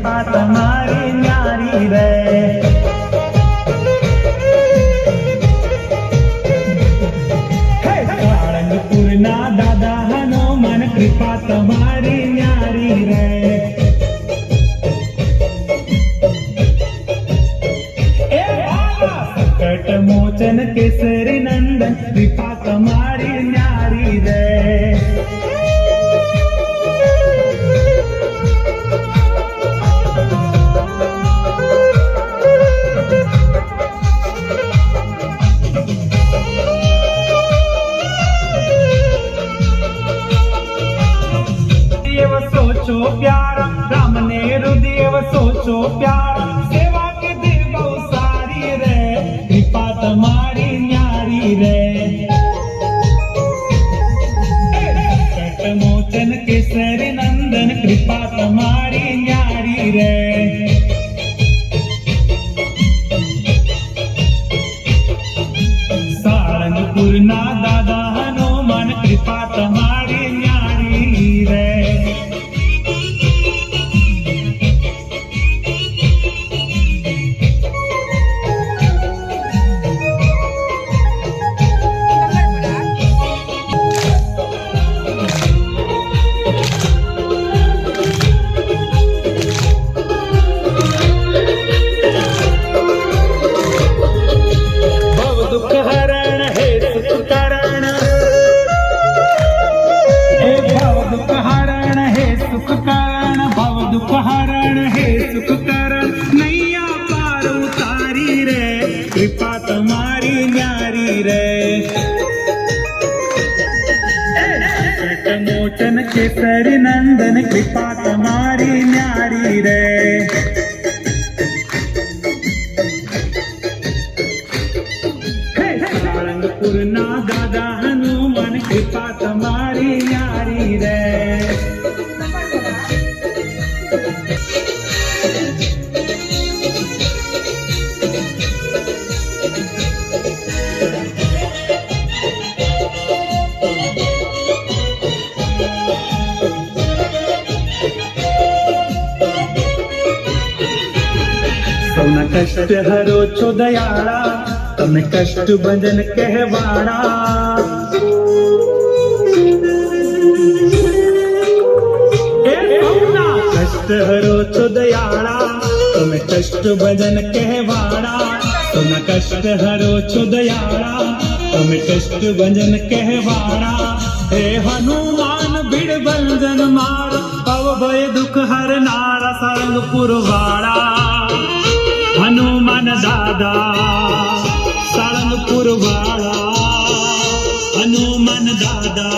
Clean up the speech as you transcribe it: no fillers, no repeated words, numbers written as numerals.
कृपा तुम्हारी न्यारी रे। सारंगपुर ना दादा हनुमान कृपा तुम्हारी न्यारी रे। संकट मोचन केसरी नंदन कृपा तुम्हारी न्यारी रे। सोचो प्यारा राम ने हृदय सोचो प्यारा सेवा के दे बहु सारी रे कृपा तुम्हारी न्यारी रे। संकट मोचन केसरी नंदन कृपा तुम्हारी न्यारी रे। सारंगपुर ना दादा हनुमान कृपा तुम्हारी न्यारी रे। दुख हरण हे सुख करण हे भव दुख हरण हे सुख करण भव दुख हरण हे सुख करण नैया पार उतारी रे कृपा तुम्हारी न्यारी रे। संकट मोचन केसरी नंदन कृपा तुम्हारी न्यारी रे। सारंगपुर ना दादा हनुमान कृपा तुम्हारी न्यारी रे। सौना कष्ट हरो छो दयाळा तमे कष्ट भंजन कहवाड़ा। कष्ट हरो छो दयाड़ा तमे कष्ट भंजन कहवाड़ा। तुम कष्ट हरो छो दयाड़ा तमे कष्ट भंजन कहवाड़ा। हे हनुमान बिड़ भंजन मार पव भय दुख हर नारा सारंगपुर वाड़ा। हनुमान दादा सारंगपुर वाला हनुमान दादा।